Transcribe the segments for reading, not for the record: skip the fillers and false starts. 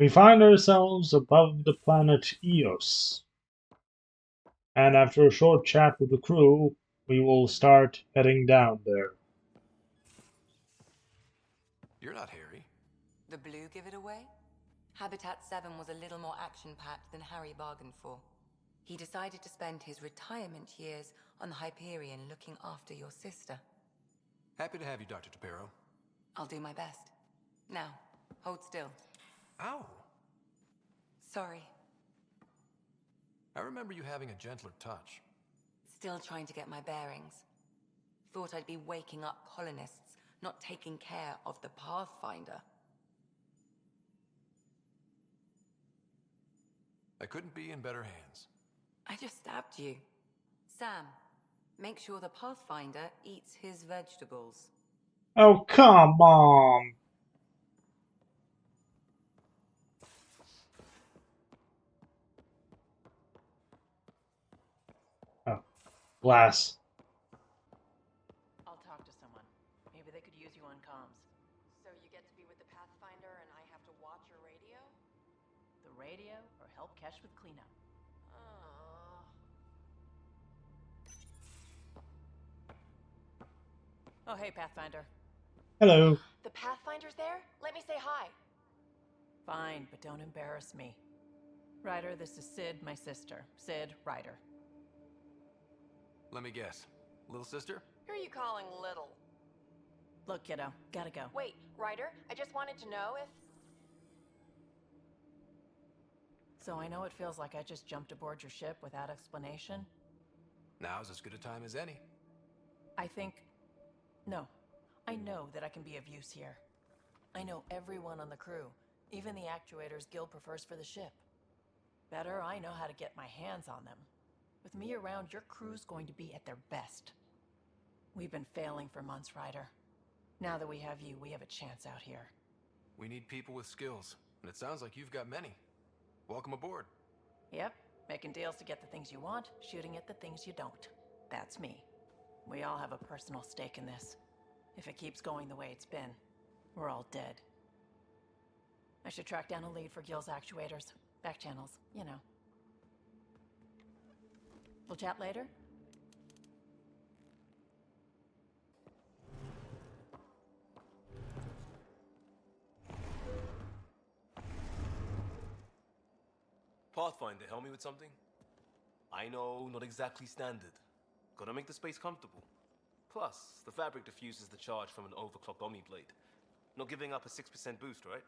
We find ourselves above the planet Eos, and after a short chat with the crew, we will start heading down there. You're not Harry. The blue give it away? Habitat 7 was a little more action-packed than Harry bargained for. He decided to spend his retirement years on the Hyperion looking after your sister. Happy to have you, Dr. Tapero. I'll do my best. Now, hold still. Ow! Sorry. I remember you having a gentler touch. Still trying to get my bearings. Thought I'd be waking up colonists, not taking care of the Pathfinder. I couldn't be in better hands. I just stabbed you. Sam, make sure the Pathfinder eats his vegetables. Oh, come on! Oh, glass. I'll talk to someone. Maybe they could use you on comms. So you get to be with the Pathfinder and I have to watch your radio? The radio or help Kesh with cleanup. Oh, hey, Pathfinder. Hello. The Pathfinder's there? Let me say hi. Fine, but don't embarrass me. Ryder, this is Sid, my sister. Sid, Ryder. Let me guess. Little sister? Who are you calling little? Look, kiddo, gotta go. Wait, Ryder, I just wanted to know if... So I know it feels like I just jumped aboard your ship without explanation. Now's as good a time as any. I think... No. I know that I can be of use here. I know everyone on the crew, even the actuators Gil prefers for the ship. Better, I know how to get my hands on them. With me around, your crew's going to be at their best. We've been failing for months, Ryder. Now that we have you, we have a chance out here. We need people with skills, and it sounds like you've got many. Welcome aboard. Yep, making deals to get the things you want, shooting at the things you don't. That's me. We all have a personal stake in this. If it keeps going the way it's been, we're all dead. I should track down a lead for Gil's actuators. Back channels, you know. We'll chat later? Pathfinder, help me with something? I know, not exactly standard. Gotta make the space comfortable. Plus, the fabric diffuses the charge from an overclocked Omniblade. Not giving up a 6% boost, right?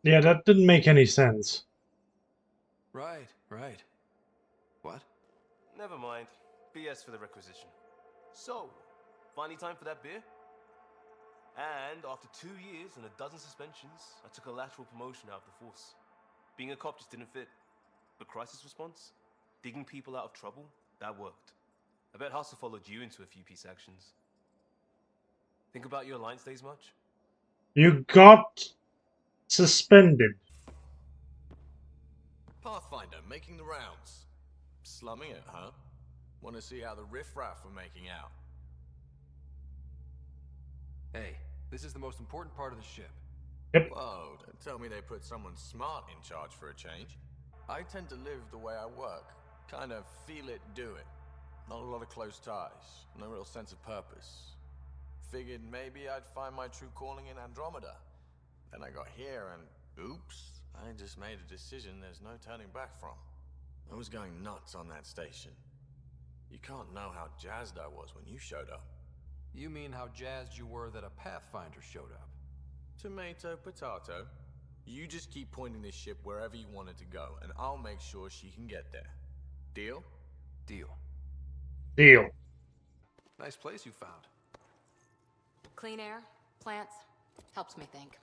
Yeah, that didn't make any sense. Right. What? Never mind. BS for the requisition. So, finally time for that beer? And after 2 years and a dozen suspensions, I took a lateral promotion out of the force. Being a cop just didn't fit. But crisis response? Digging people out of trouble? That worked. I bet Hustle followed you into a few peace actions. Think about your alliance days much? You got suspended. Pathfinder, making the rounds. Slumming it, huh? Want to see how the riffraff are making out? Hey, this is the most important part of the ship. Whoa, don't tell me they put someone smart in charge for a change. I tend to live the way I work. Kind of feel it, do it. Not a lot of close ties, no real sense of purpose. Figured maybe I'd find my true calling in Andromeda. Then I got here and, oops, I just made a decision there's no turning back from. I was going nuts on that station. You can't know how jazzed I was when you showed up. You mean how jazzed you were that a Pathfinder showed up? Tomato, potato. You just keep pointing this ship wherever you want it to go, and I'll make sure she can get there. Deal? Deal. Deal. Nice place you found. Clean air, plants, helps me think.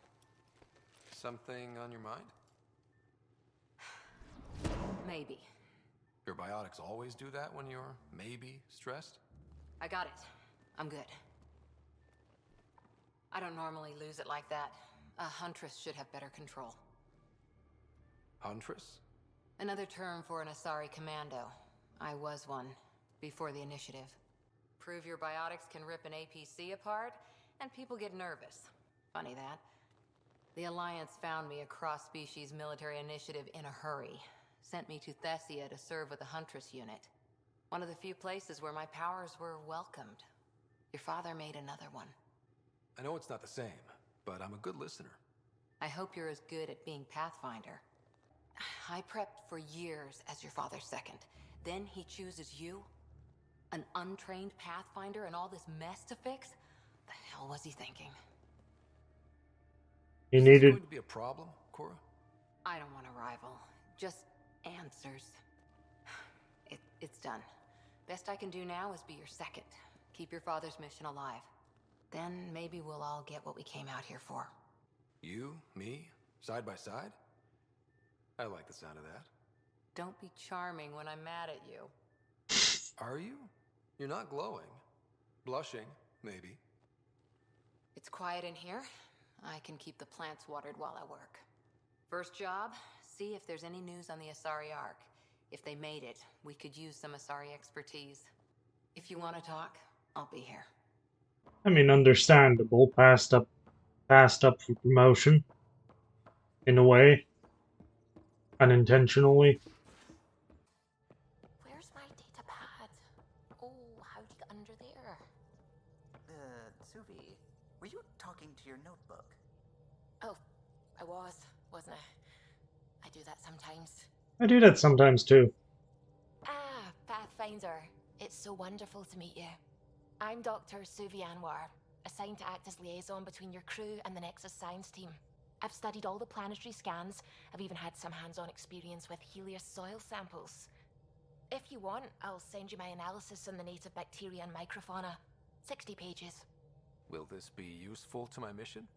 Something on your mind? Maybe. Your biotics always do that when you're maybe stressed? I got it. I'm good. I don't normally lose it like that. A huntress should have better control. Huntress? Another term for an Asari commando. I was one, before the initiative. Prove your biotics can rip an APC apart, and people get nervous. Funny that. The Alliance found me a cross-species military initiative in a hurry. Sent me to Thessia to serve with a Huntress unit. One of the few places where my powers were welcomed. Your father made another one. I know it's not the same, but I'm a good listener. I hope you're as good at being Pathfinder. I prepped for years as your father's second. Then he chooses you? An untrained Pathfinder and all this mess to fix? The hell was he thinking? He Is this needed. going to be a problem, Cora? I don't want a rival. Just answers. It's done. Best I can do now is be your second. Keep your father's mission alive. Then maybe we'll all get what we came out here for. You, me, side by side? I like the sound of that. Don't be charming when I'm mad at you. Are you? You're not glowing. Blushing, maybe. It's quiet in here. I can keep the plants watered while I work. First job, see if there's any news on the Asari Ark. If they made it, we could use some Asari expertise. If you want to talk, I'll be here. I mean, understandable. Passed up for promotion. In a way. Unintentionally. Where's my data pad? Oh, how'd you get under there? Suvi, were you talking to your notebook? Oh, I wasn't I? I do that sometimes. I do that sometimes too. Ah, Pathfinder. It's so wonderful to meet you. I'm Dr. Suvi Anwar, assigned to act as liaison between your crew and the Nexus science team. I've studied all the planetary scans. I've even had some hands-on experience with Helios soil samples. If you want, I'll send you my analysis on the native bacteria and microfauna. 60 pages. Will this be useful to my mission?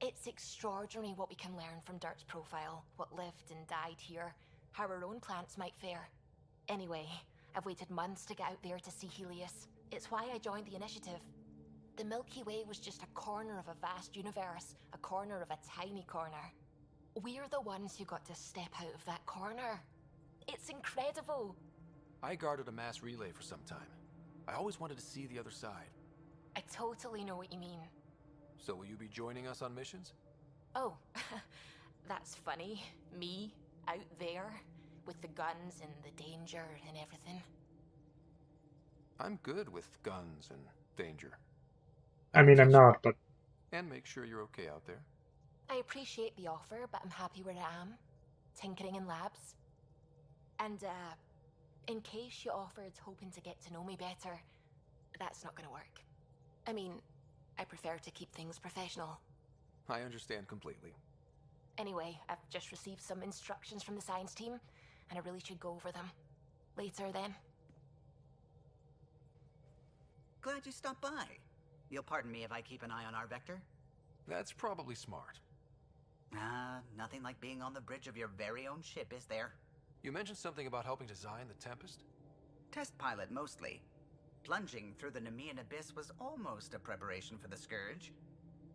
It's extraordinary what we can learn from Dirt's profile, what lived and died here, how our own plants might fare. Anyway, I've waited months to get out there to see Helios. It's why I joined the initiative. The Milky Way was just a corner of a vast universe, a corner of a tiny corner. We're the ones who got to step out of that corner. It's incredible. I guarded a mass relay for some time. I always wanted to see the other side. I totally know what you mean. So will you be joining us on missions? Oh, that's funny. Me, out there, with the guns and the danger and everything. I'm good with guns and danger. I mean, I'm not, but... And make sure you're okay out there. I appreciate the offer, but I'm happy where I am. Tinkering in labs. And, in case you offered hoping to get to know me better, that's not gonna work. I mean, I prefer to keep things professional. I understand completely. Anyway, I've just received some instructions from the science team, and I really should go over them. Later, then. Glad you stopped by. You'll pardon me if I keep an eye on our vector? That's probably smart. Nothing like being on the bridge of your very own ship, is there? You mentioned something about helping design the Tempest? Test pilot, mostly. Plunging through the Nemean abyss was almost a preparation for the Scourge.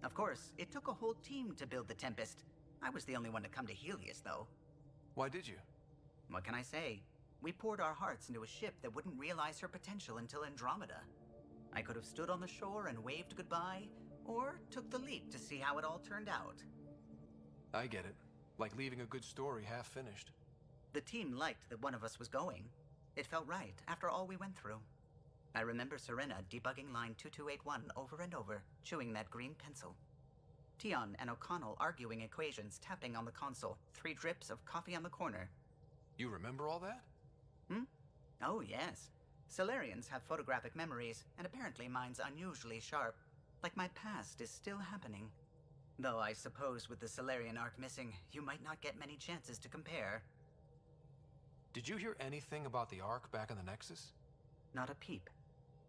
Of course, it took a whole team to build the Tempest. I was the only one to come to Helios, though. Why did you? What can I say? We poured our hearts into a ship that wouldn't realize her potential until Andromeda. I could have stood on the shore and waved goodbye, or took the leap to see how it all turned out. I get it. Like leaving a good story half-finished. The team liked that one of us was going. It felt right, after all we went through. I remember Serena debugging line 2281 over and over, chewing that green pencil. Tion and O'Connell arguing equations, tapping on the console, 3 drips of coffee on the corner. You remember all that? Oh, yes. Solarians have photographic memories, and apparently mine's unusually sharp. Like my past is still happening. Though I suppose with the Solarian arc missing, you might not get many chances to compare. Did you hear anything about the Ark back in the Nexus? Not a peep.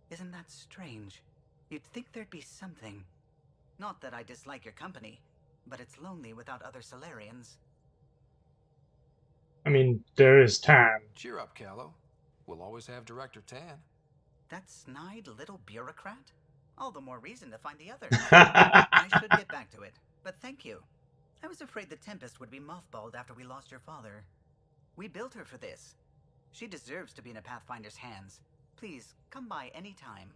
Isn't that strange? You'd think there'd be something. Not that I dislike your company, but it's lonely without other Solarians. I mean, there is Tan. Cheer up, Callow. We'll always have Director Tan. That snide little bureaucrat? All the more reason to find the others. I should get back to it, but thank you. I was afraid the Tempest would be mothballed after we lost your father. We built her for this. She deserves to be in a Pathfinder's hands. Please, come by any time.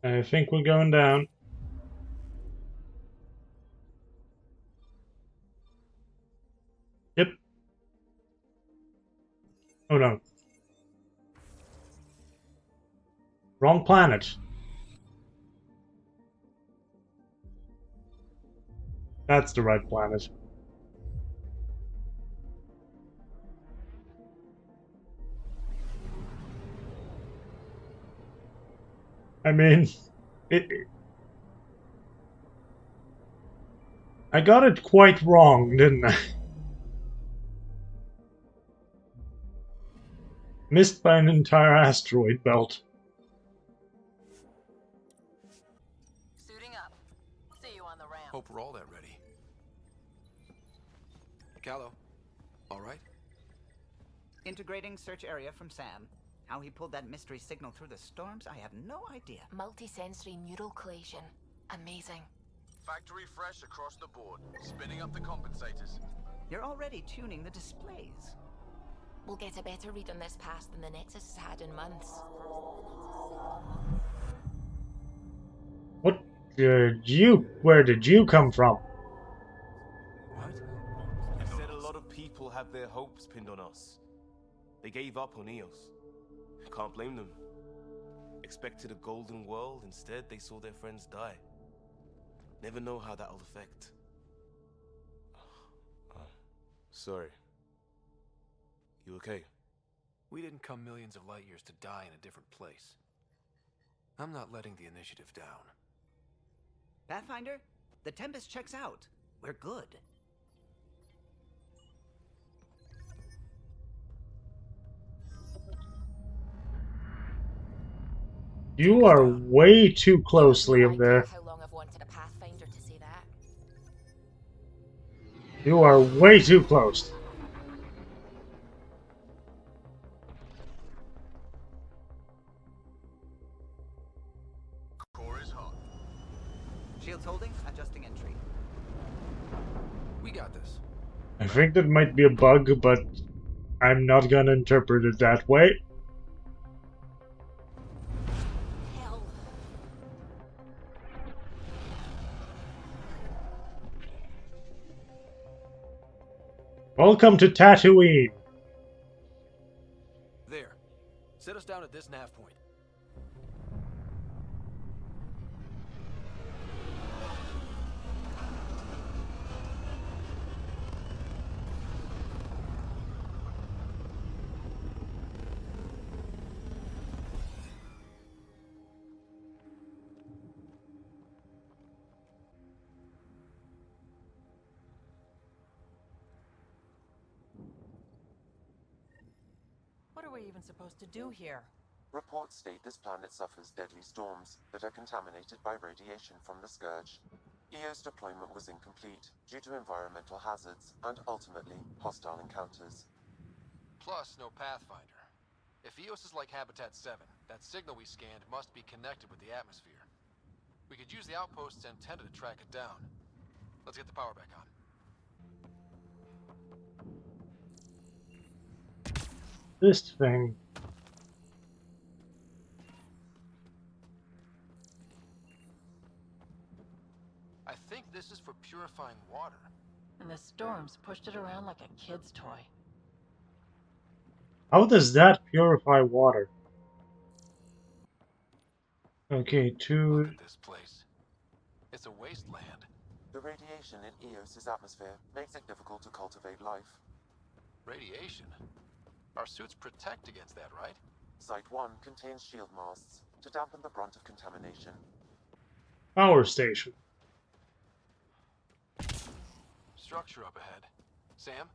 I think we're going down. Oh no. Wrong planet. That's the right planet. I mean, I got it quite wrong, didn't I? Missed by an entire asteroid belt. Suiting up. See you on the ramp. Hope we're all that ready. Callow, all right? Integrating search area from Sam. How he pulled that mystery signal through the storms, I have no idea. Multisensory neural collation. Amazing. Factory fresh across the board. Spinning up the compensators. You're already tuning the displays. We'll get a better read on this pass than the Nexus has had in months. What did you... Where did you come from? What? You said a lot of people have their hopes pinned on us. They gave up on Eos. Can't blame them. Expected a golden world, instead they saw their friends die. Never know how that'll affect. Sorry. You okay? We didn't come millions of light years to die in a different place. I'm not letting the initiative down. Pathfinder, the Tempest checks out. We're good. You are way too closely up there. How long I've wanted a Pathfinder to say that. You are way too close. Core is hot. Shields holding, adjusting entry. We got this. I think that might be a bug, but I'm not gonna interpret it that way. Hell. Welcome to Tatooine. There. Set us down at this nav point. What are we even supposed to do here? Reports state this planet suffers deadly storms that are contaminated by radiation from the Scourge. EO's deployment was incomplete due to environmental hazards and ultimately hostile encounters. Plus, no Pathfinder. If Eos is like Habitat 7, that signal we scanned must be connected with the atmosphere. We could use the outpost's antenna to track it down. Let's get the power back on. This thing. I think this is for purifying water. And the storms pushed it around like a kid's toy. How does that purify water? Okay, Look two... at this place. It's a wasteland. The radiation in Eos's atmosphere makes it difficult to cultivate life. Radiation? Our suits protect against that, right? Site 1 contains shield masts to dampen the brunt of contamination. Power station. Structure up ahead. Sam?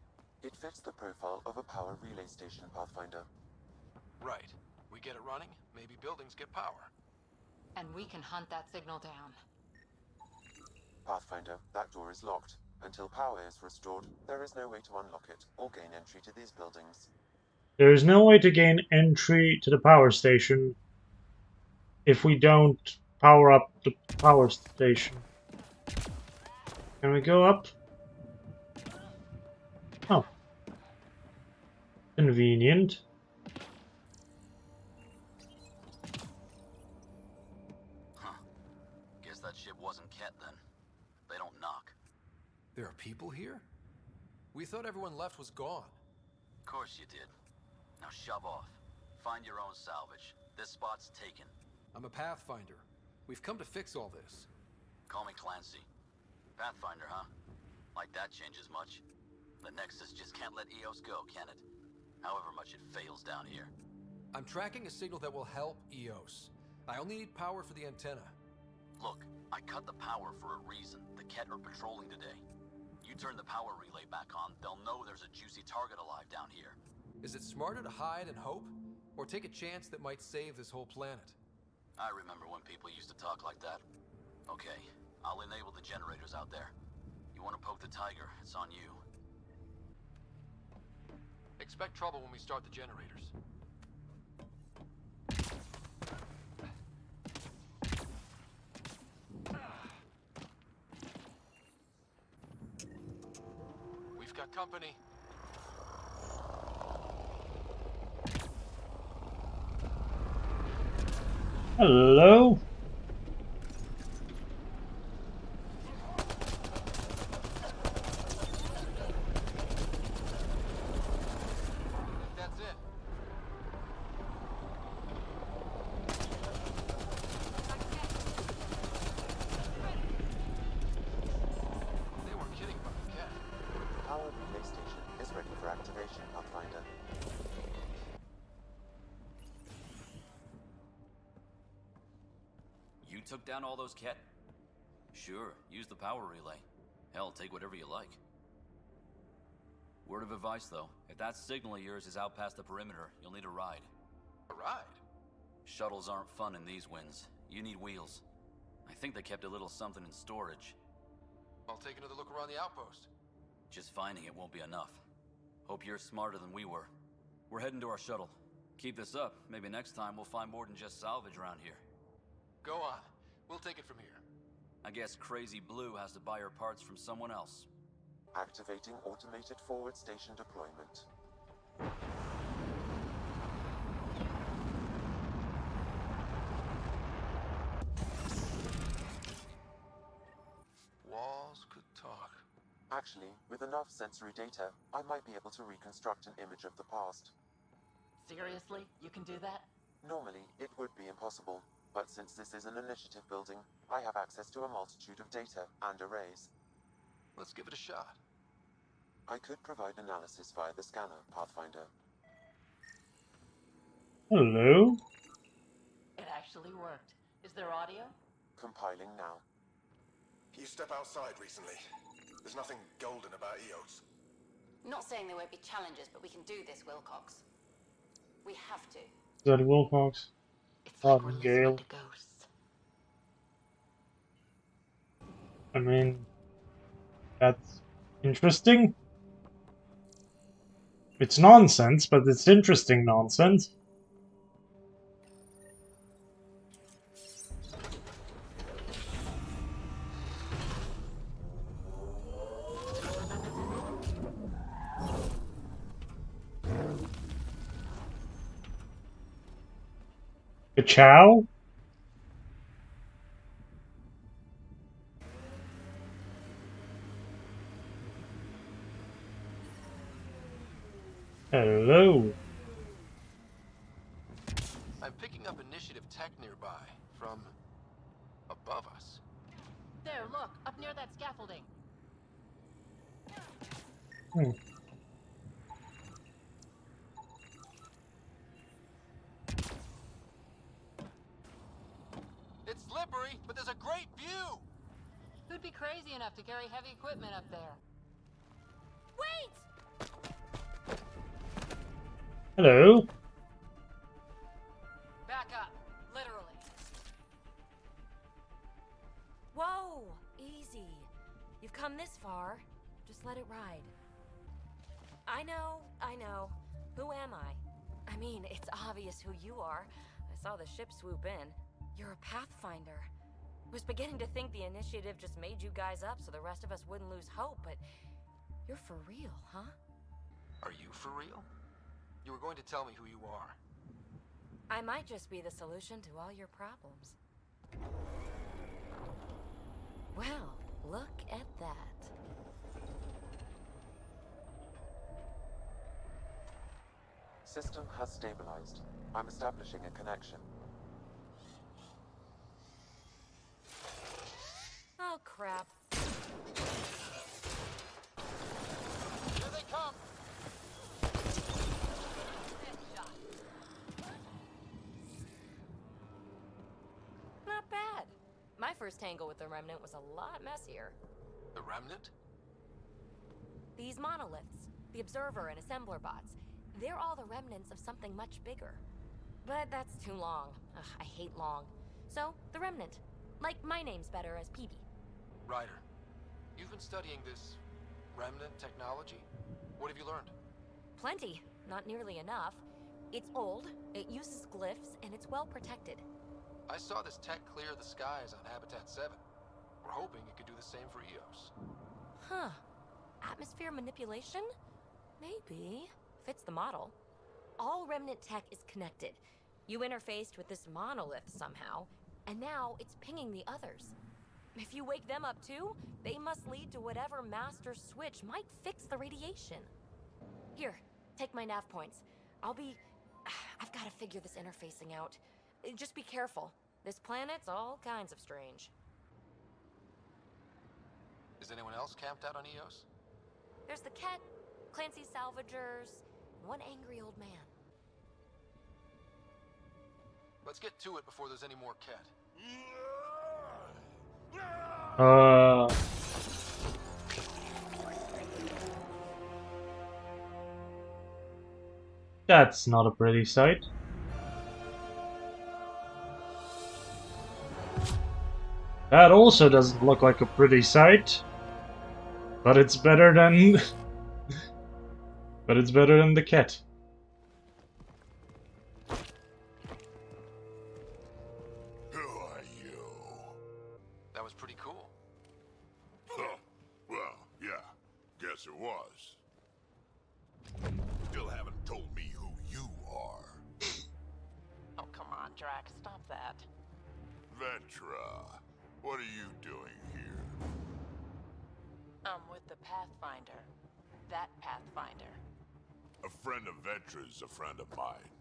It fits the profile of a power relay station, Pathfinder. Right. We get it running, maybe buildings get power. And we can hunt that signal down. Pathfinder, that door is locked. Until power is restored, there is no way to unlock it or gain entry to these buildings. There is no way to gain entry to the power station if we don't power up the power station. Can we go up? Oh. Convenient. Huh. Guess that ship wasn't Ket then. They don't knock. There are people here? We thought everyone left was gone. Of course you did. Now shove off. Find your own salvage. This spot's taken. I'm a Pathfinder. We've come to fix all this. Call me Clancy. Pathfinder, huh? Like that changes much. The Nexus just can't let EOS go, can it? However much it fails down here. I'm tracking a signal that will help EOS. I only need power for the antenna. Look, I cut the power for a reason. The Ket are patrolling today. You turn the power relay back on, they'll know there's a juicy target alive down here. Is it smarter to hide and hope? Or take a chance that might save this whole planet? I remember when people used to talk like that. Okay, I'll enable the generators out there. You want to poke the tiger, it's on you. Expect trouble when we start the generators. We've got company. Hello? That's it. They weren't kidding about the cat. The power relay station is ready for activation, Pathfinder. You took down all those Ket? Sure, use the power relay. Hell, take whatever you like. Word of advice, though. If that signal of yours is out past the perimeter, you'll need a ride. A ride? Shuttles aren't fun in these winds. You need wheels. I think they kept a little something in storage. I'll take another look around the outpost. Just finding it won't be enough. Hope you're smarter than we were. We're heading to our shuttle. Keep this up. Maybe next time we'll find more than just salvage around here. Go on. We'll take it from here. I guess Crazy Blue has to buy her parts from someone else. Activating automated forward station deployment. Walls could talk. Actually, with enough sensory data, I might be able to reconstruct an image of the past. Seriously? You can do that? Normally, it would be impossible, but since this is an initiative building, I have access to a multitude of data and arrays. Let's give it a shot. I could provide analysis via the scanner, Pathfinder. Hello? It actually worked. Is there audio? Compiling now. You step outside recently. There's nothing golden about EOS. Not saying there won't be challenges, but we can do this, Wilcox. We have to. Is that Wilcox? It's like we're Pardon, listening Gale. to ghosts. I mean, that's interesting. It's nonsense, but it's interesting nonsense. A chow? Hello. I'm picking up initiative tech nearby, from above us. There, look, up near that scaffolding. Hmm. It's slippery, but there's a great view! Who'd be crazy enough to carry heavy equipment up there? Wait! Hello. Back up, literally. Whoa! Easy. You've come this far. Just let it ride. I know. Who am I? I mean, it's obvious who you are. I saw the ship swoop in. You're a Pathfinder. Was beginning to think the initiative just made you guys up so the rest of us wouldn't lose hope, but you're for real, huh? Are you for real? You were going to tell me who you are. I might just be the solution to all your problems. Well, look at that. system has stabilized. I'm establishing a connection. Oh, crap. Here they come! Not bad. My first tangle with the Remnant was a lot messier. The Remnant? These monoliths, the Observer and Assembler bots, they're all the remnants of something much bigger. But that's too long. Ugh, I hate long. So, the Remnant. Like, my name's better as PB. Ryder, you've been studying this Remnant technology. What have you learned? Plenty. Not nearly enough. It's old, it uses glyphs, and it's well protected. I saw this tech clear the skies on Habitat 7. We're hoping it could do the same for EOS. Huh. Atmosphere manipulation? Maybe. Fits the model. All Remnant tech is connected. You interfaced with this monolith somehow, and now it's pinging the others. If you wake them up too, they must lead to whatever master switch might fix the radiation. Here, take my nav points. I've got to figure this interfacing out. Just be careful. This planet's all kinds of strange. Is anyone else camped out on EOS? There's the Ket, Clancy's salvagers, and one angry old man. Let's get to it before there's any more Ket. That's not a pretty sight. That also doesn't look like a pretty sight. But it's better than... but it's better than the cat. Who are you? That was pretty cool. Huh. Well, yeah. Guess it was. Still haven't told me who you are. Oh, come on, Drax. Stop that. Vetra, what are you doing here? I'm with the Pathfinder. That Pathfinder. A friend of Vetra's a friend of mine.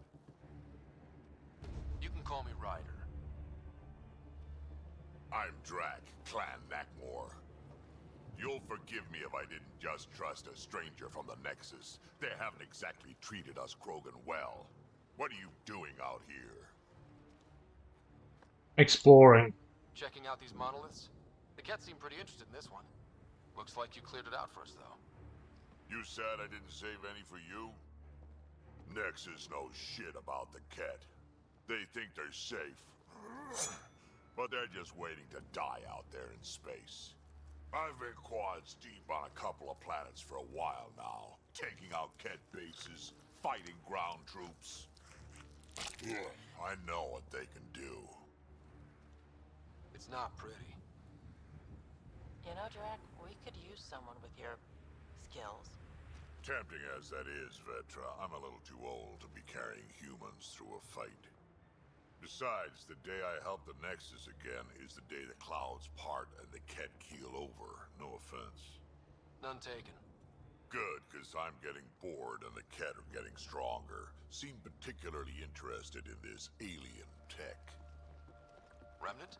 You can call me Ryder. I'm Drac, Clan Nakmor. You'll forgive me if I didn't just trust a stranger from the Nexus. They haven't exactly treated us Krogan well. What are you doing out here? Exploring. Checking out these monoliths? The Ket seem pretty interested in this one. Looks like you cleared it out for us, though. You sad I didn't save any for you? Nexus knows shit about the Ket. They think they're safe. But they're just waiting to die out there in space. I've been quads deep on a couple of planets for a while now. Taking out Ket bases, fighting ground troops. I know what they can do. It's not pretty. You know, Drac, we could use someone with your skills. Tempting as that is, Vetra, I'm a little too old to be carrying humans through a fight. Besides, the day I help the Nexus again is the day the clouds part and the Ket keel over. No offense. None taken. Good, because I'm getting bored and the Ket are getting stronger. Seem particularly interested in this alien tech. Remnant?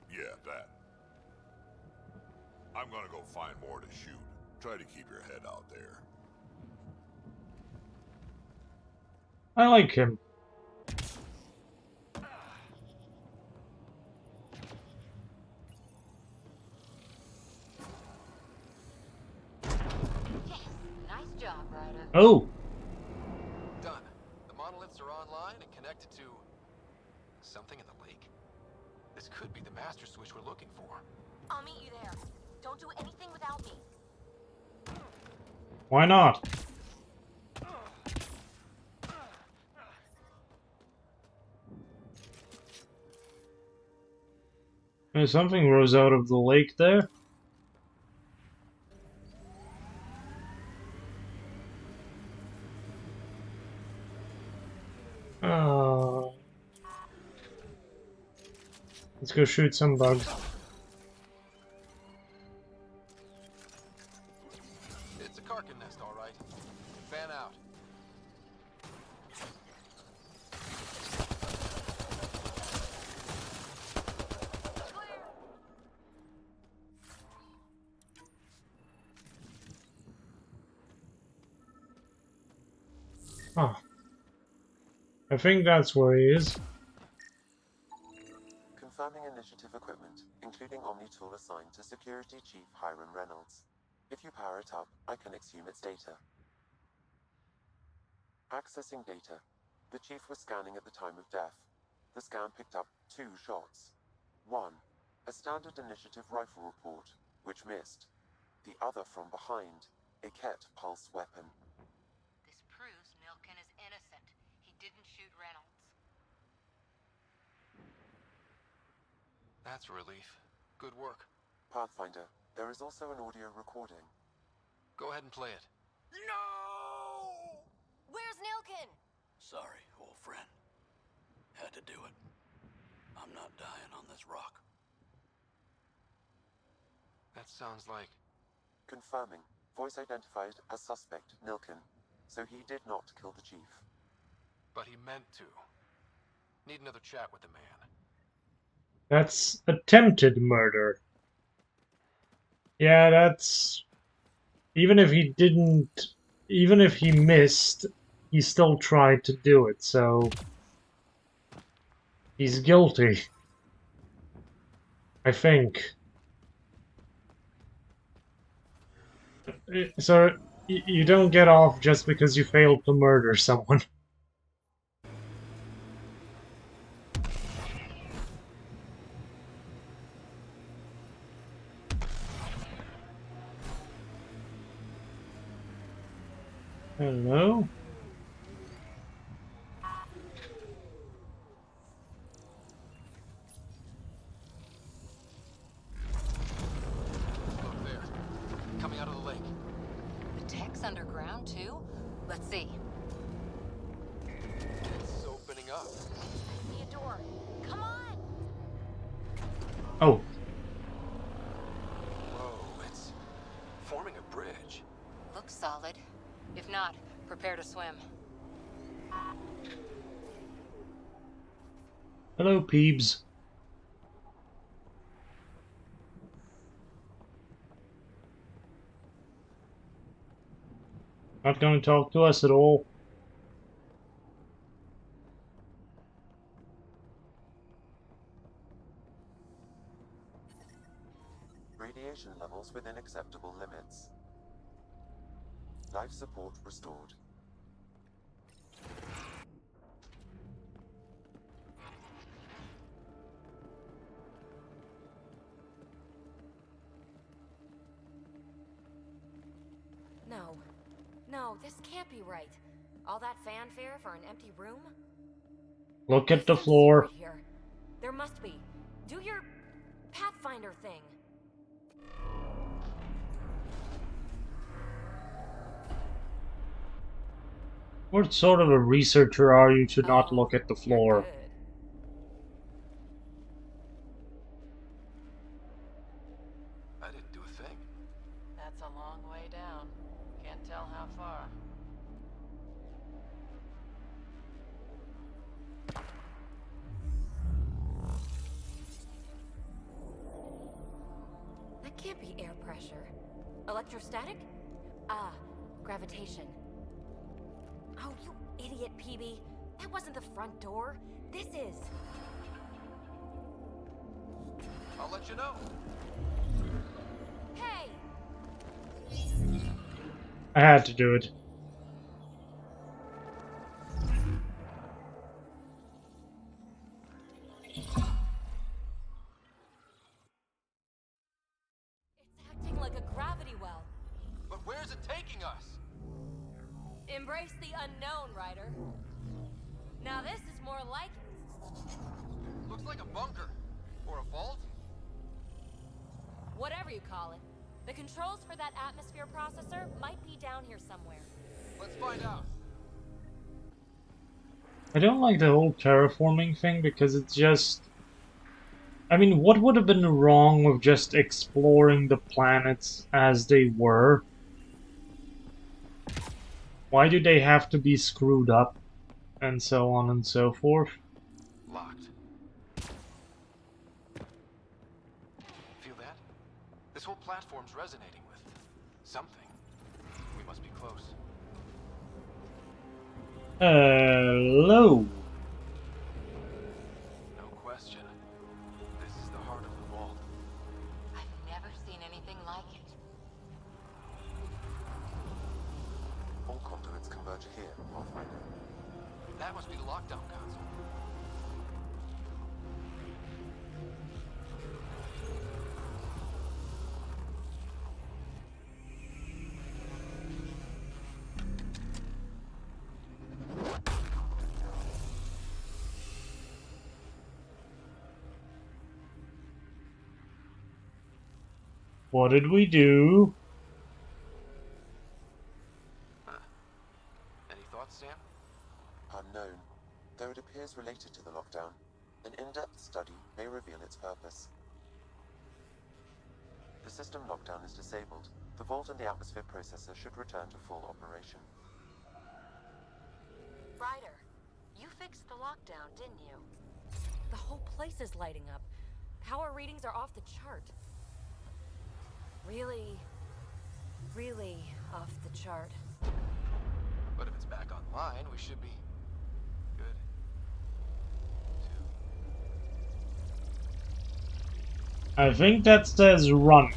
Yeah, that. I'm gonna go find more to shoot. Try to keep your head out there. I like him. Nice job, Ryder. Oh! Done. The monoliths are online and connected to... something in the lake? This could be the master switch we're looking for. I'll meet you there. Don't do anything without me. Why not? Something rose out of the lake there. Let's go shoot some bugs. It's a Karkin nest, all right. Fan out. Oh. I think that's where he is. Confirming initiative equipment, including Omni-tool assigned to Security Chief Hiram Reynolds. If you power it up, I can exhume its data. Accessing data. The Chief was scanning at the time of death. The scan picked up 2 shots. 1. A standard initiative rifle report, which missed. The other from behind, a Ket pulse weapon. This proves Milken is innocent. He didn't shoot Reynolds. That's a relief. Good work. Pathfinder, there is also an audio recording. Go ahead and play it. No! Where's Nilken? Sorry, old friend. Had to do it. I'm not dying on this rock. That sounds like... Confirming. Voice identified as suspect, Nilken. So he did not kill the Chief. But he meant to. Need another chat with the man. That's attempted murder. Yeah, that's... Even if he didn't... Even if he missed, he still tried to do it, so... He's guilty. I think. So, you don't get off just because you failed to murder someone. Hello? Look there. Coming out of the lake. The tech's underground, too? Let's see. It's opening up. I see a door. Come on! Oh. Whoa, it's forming a bridge. Looks solid. If not, prepare to swim. Hello, Peebs. Not going to talk to us at all. Radiation levels within acceptable limits. Life support restored. No. No, this can't be right. All that fanfare for an empty room? Look at the There's some floor. secret here. There must be. Do your Pathfinder thing. What sort of a researcher are you to not look at the floor? Good. I didn't do a thing. That's a long way down. Can't tell how far. That can't be air pressure. Electrostatic? Ah, gravitation. Oh, you idiot, PB. That wasn't the front door. This is. I'll let you know. Hey! I had to do it. It's acting like a gravity well. But where's it taking us? Embrace the unknown, Ryder. Now this is more like it. Looks like a bunker. Or a vault? Whatever you call it. The controls for that atmosphere processor might be down here somewhere. Let's find out. I don't like the whole terraforming thing because it's just... I mean, what would have been wrong with just exploring the planets as they were? Why do they have to be screwed up? And so on and so forth. Locked. Feel that? This whole platform's resonating with something. We must be close. Hello. No question. This is the heart of the vault. I've never seen anything like it. All conduits converge here, Pathfinder. That must be the lockdown console. What did we do? Any thoughts, Sam? Unknown. Though it appears related to the lockdown, an in-depth study may reveal its purpose. The system lockdown is disabled. The vault and the atmosphere processor should return to full operation. Ryder, you fixed the lockdown, didn't you? The whole place is lighting up. Power readings are off the chart. Really, really off the chart. But if it's back online, we should be good. I think that says run.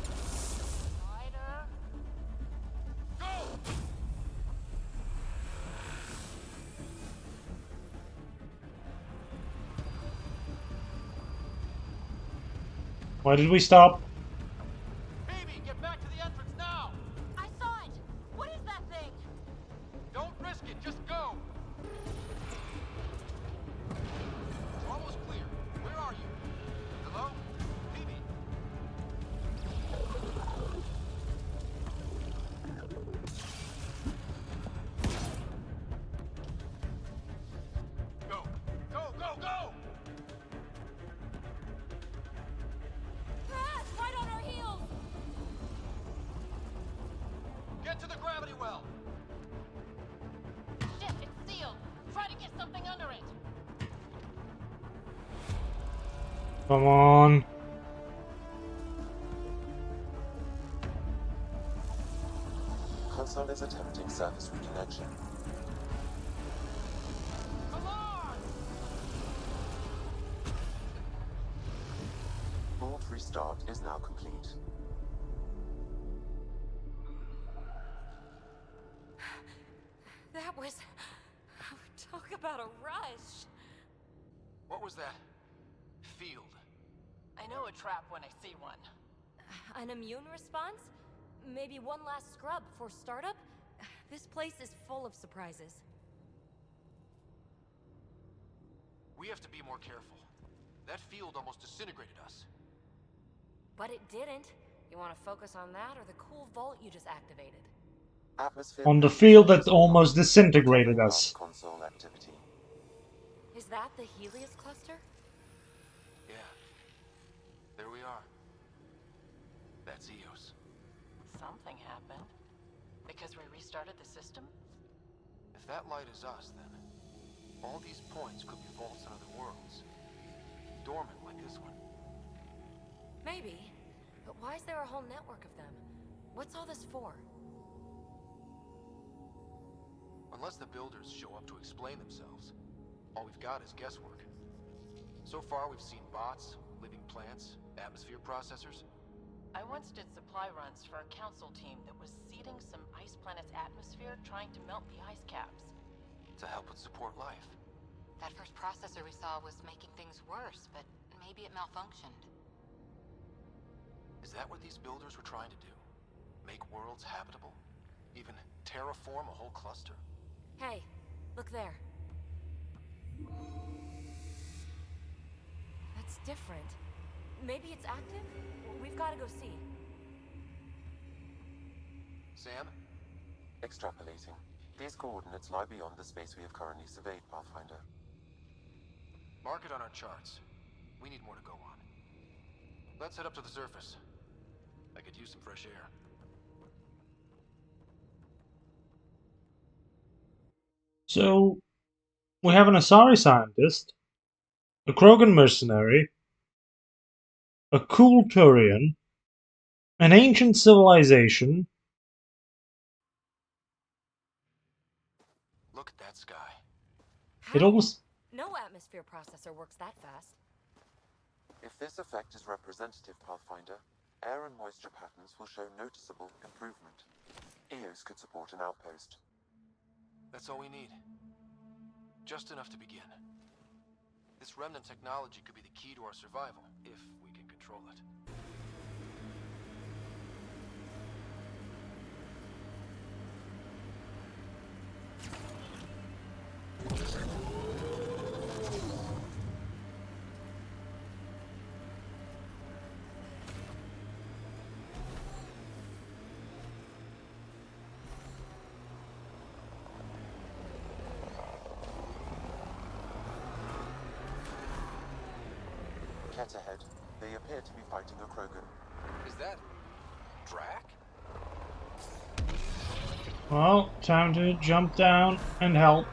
Why did we stop? Baby, get back to the entrance now! I saw it! What is that thing? Don't risk it, just go! We're almost clear. Where are you? Hello? Phoebe? Go! Go, go, go! Ah, it's right on our heels! Get to the gravity well! Shit, it's sealed! Try to get something under it! Come on. Console is attempting surface reconnection. Vault restart is now complete. That was... Talk about a rush! What was that? Field. I know a trap when I see one. An immune response? Maybe one last scrub for startup? This place is full of surprises. We have to be more careful. That field almost disintegrated us. But it didn't. You want to focus on that or the cool vault you just activated? Atmosphere On the field that almost disintegrated us. Console activity. Is that the Helios cluster? Yeah. There we are. That's Eos. Something happened. Because we restarted the system? If that light is us, then all these points could be vaults in other worlds. Dormant like this one. Maybe. But why is there a whole network of them? What's all this for? Unless the builders show up to explain themselves, all we've got is guesswork. So far, we've seen bots, living plants, atmosphere processors. I once did supply runs for a council team that was seeding some ice planet's atmosphere, trying to melt the ice caps. To help it support life. That first processor we saw was making things worse, but maybe it malfunctioned. Is that what these builders were trying to do? Make worlds habitable? Even terraform a whole cluster? Hey, look there. That's different. Maybe it's active? We've got to go see. Sam? Extrapolating. These coordinates lie beyond the space we have currently surveyed, Pathfinder. Mark it on our charts. We need more to go on. Let's head up to the surface. I could use some fresh air. So, we have an Asari scientist, a Krogan mercenary, a cool Turian, an ancient civilization. Look at that sky. It almost... No atmosphere processor works that fast. If this effect is representative, Pathfinder, air and moisture patterns will show noticeable improvement. EOS could support an outpost. That's all we need. Just enough to begin. This remnant technology could be the key to our survival, if we can control it. Ket ahead. They appear to be fighting a Krogan. Is that... Drac? Well, time to jump down and help.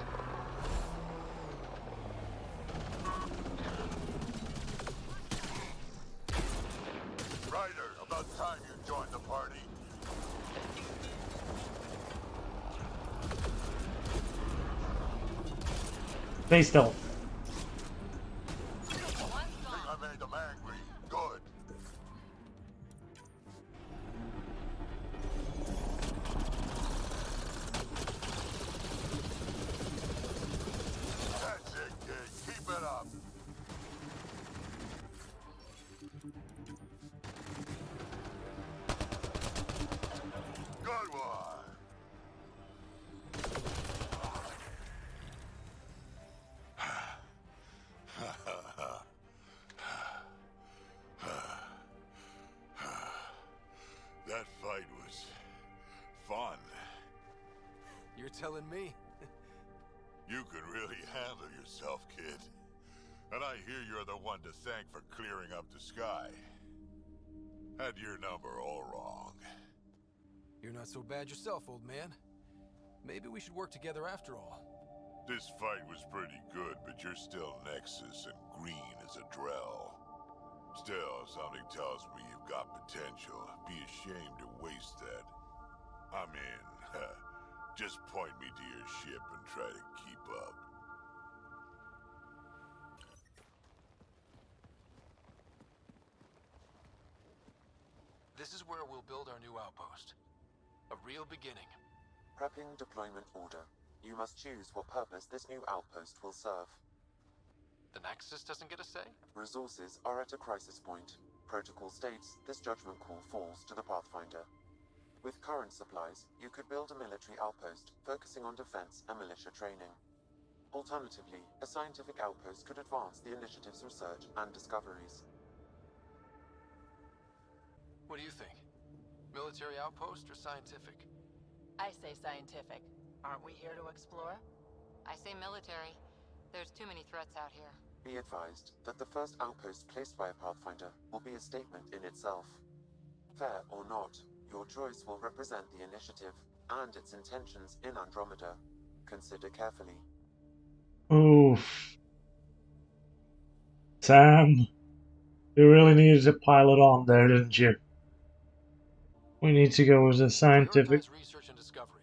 Ryder, about time you joined the party. Stay still. Think I made them angry. Good. That's it, kid. Keep it up. Good one. That fight was fun. You're telling me? You can really handle yourself, kid. And I hear you're the one to thank for clearing up the sky. Had your number all wrong. You're not so bad yourself, old man. Maybe we should work together after all. This fight was pretty good, but you're still Nexus and green as a Drell. Still, something tells me you've got potential. Be ashamed to waste that. I mean, just point me to your ship and try to keep up. This is where we'll build our new outpost. A real beginning. Prepping deployment order. You must choose what purpose this new outpost will serve. The Nexus doesn't get a say? Resources are at a crisis point. Protocol states this judgment call falls to the Pathfinder. With current supplies, you could build a military outpost focusing on defense and militia training. Alternatively, a scientific outpost could advance the initiative's research and discoveries. What do you think? Military outpost or scientific? I say scientific. Aren't we here to explore? I say military. There's too many threats out here. Be advised that the first outpost placed by a Pathfinder will be a statement in itself. Fair or not, your choice will represent the initiative and its intentions in Andromeda. Consider carefully. Oof. Sam, you really needed to pile it on there, didn't you? We need to go with a scientific... Prioritize research and discovery.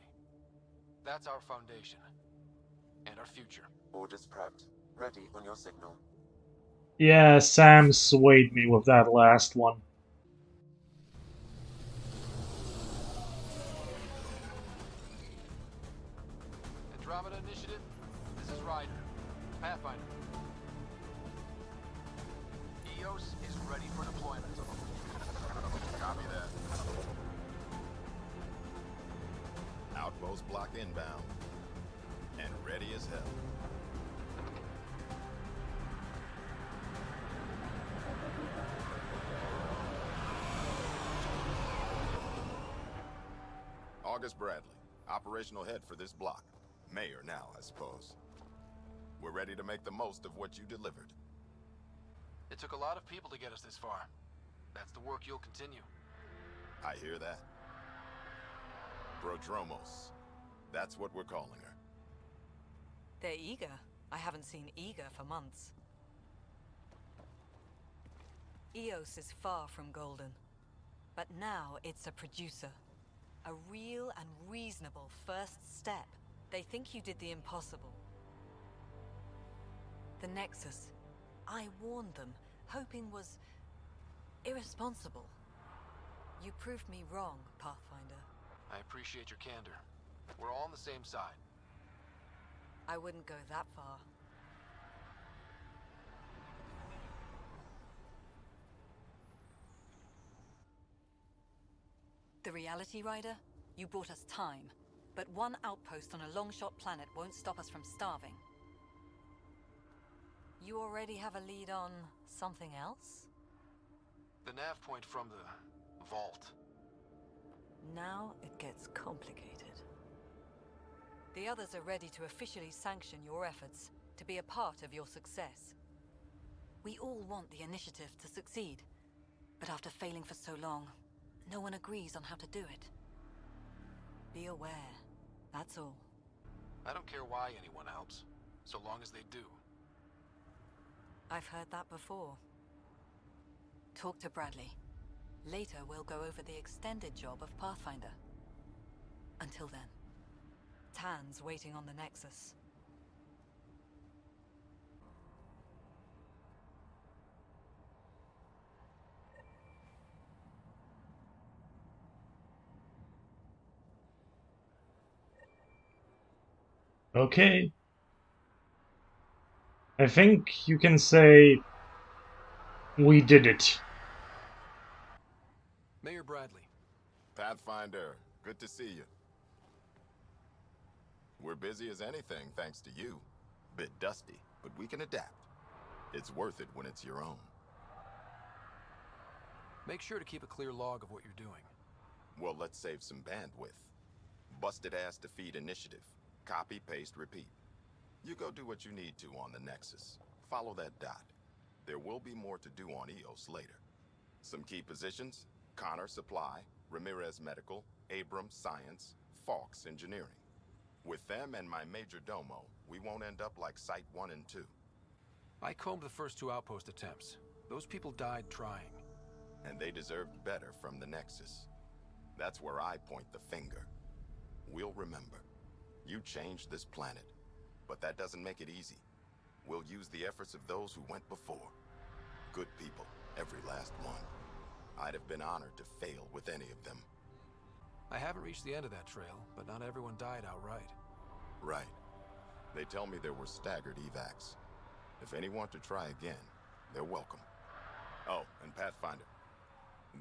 That's our foundation. And our future. Orders prepped. Ready on your signal. Yeah, Sam swayed me with that last one. Andromeda Initiative, this is Ryder. Pathfinder. EOS is ready for deployment. Copy that. Outpost block inbound. And ready as hell. August Bradley, operational head for this block. Mayor now, I suppose. We're ready to make the most of what you delivered. It took a lot of people to get us this far. That's the work you'll continue. I hear that. Prodromos. That's what we're calling her. They're eager. I haven't seen eager for months. EOS is far from golden. But now it's a producer. A real and reasonable first step. They think you did the impossible. The Nexus. I warned them. Hoping was irresponsible. You proved me wrong, Pathfinder. I appreciate your candor. We're all on the same side. I wouldn't go that far. The Reality Rider? You brought us time. But one outpost on a long-shot planet won't stop us from starving. You already have a lead on something else? The nav point from the vault. Now it gets complicated. The others are ready to officially sanction your efforts, to be a part of your success. We all want the initiative to succeed, but after failing for so long, no one agrees on how to do it. Be aware, that's all. I don't care why anyone helps, so long as they do. I've heard that before. Talk to Bradley. Later, we'll go over the extended job of Pathfinder. Until then, Tan's waiting on the Nexus. Okay. I think you can say we did it. Mayor Bradley. Pathfinder, good to see you. We're busy as anything, thanks to you. Bit dusty, but we can adapt. It's worth it when it's your own. Make sure to keep a clear log of what you're doing. Well, let's save some bandwidth. Busted ass defeat initiative. Copy, paste, repeat. You go do what you need to on the Nexus. Follow that dot. There will be more to do on EOS later. Some key positions: Connor Supply, Ramirez Medical, Abrams Science, Fawkes Engineering. With them and my major domo, we won't end up like Site 1 and 2. I combed the first 2 outpost attempts. Those people died trying. And they deserved better from the Nexus. That's where I point the finger. We'll remember. You changed this planet, but that doesn't make it easy. We'll use the efforts of those who went before. Good people, every last one. I'd have been honored to fail with any of them. I haven't reached the end of that trail, but not everyone died outright. Right. They tell me there were staggered evacs. If any want to try again, they're welcome. Oh, and Pathfinder,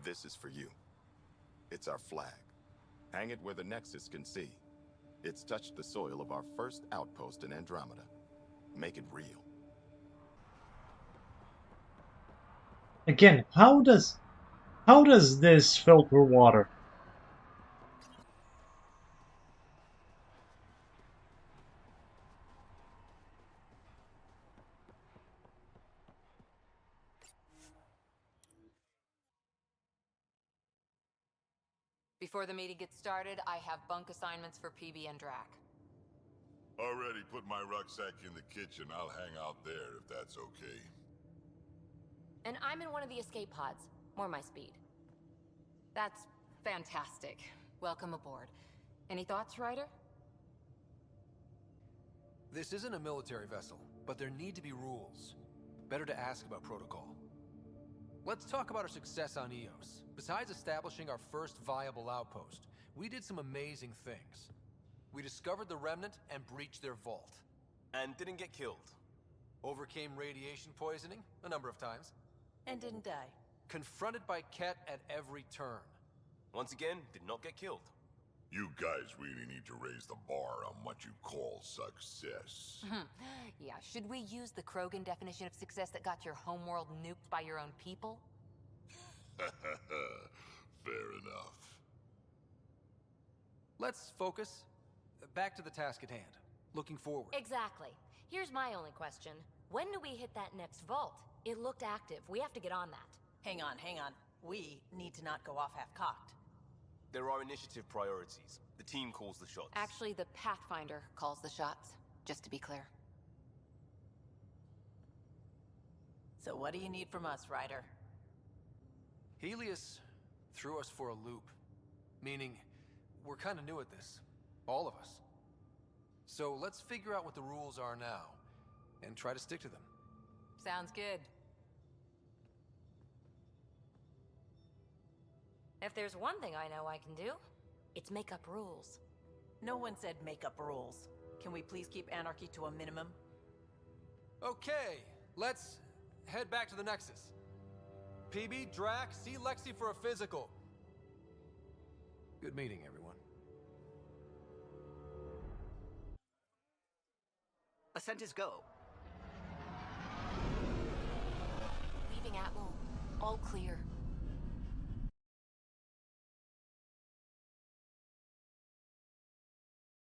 this is for you. It's our flag. Hang it where the Nexus can see. It's touched the soil of our first outpost in Andromeda. Make it real. Again, how does this filter water? Before the meeting gets started, I have bunk assignments for PB and Drac. Already put my rucksack in the kitchen. I'll hang out there if that's okay. And I'm in one of the escape pods. More my speed. That's fantastic. Welcome aboard. Any thoughts, Ryder? This isn't a military vessel, but there need to be rules. Better to ask about protocol. Let's talk about our success on EOS. Besides establishing our first viable outpost, we did some amazing things. We discovered the Remnant and breached their vault. And didn't get killed. Overcame radiation poisoning a number of times. And didn't die. Confronted by Ket at every turn. Once again, did not get killed. You guys really need to raise the bar on what you call success. Yeah, should we use the Krogan definition of success that got your homeworld nuked by your own people? Fair enough. Let's focus. Back to the task at hand. Looking forward. Exactly. Here's my only question. When do we hit that next vault? It looked active. We have to get on that. Hang on. We need to not go off half-cocked. There are initiative priorities. The team calls the shots. Actually, the Pathfinder calls the shots, just to be clear. So what do you need from us, Ryder? Helios threw us for a loop. Meaning, we're kind of new at this. All of us. So let's figure out what the rules are now, and try to stick to them. Sounds good. If there's one thing I know I can do, it's make up rules. No one said make up rules. Can we please keep anarchy to a minimum? Okay, let's head back to the Nexus. PB, Drac, see Lexi for a physical. Good meeting, everyone. Ascent is go. Leaving Atmo. All clear.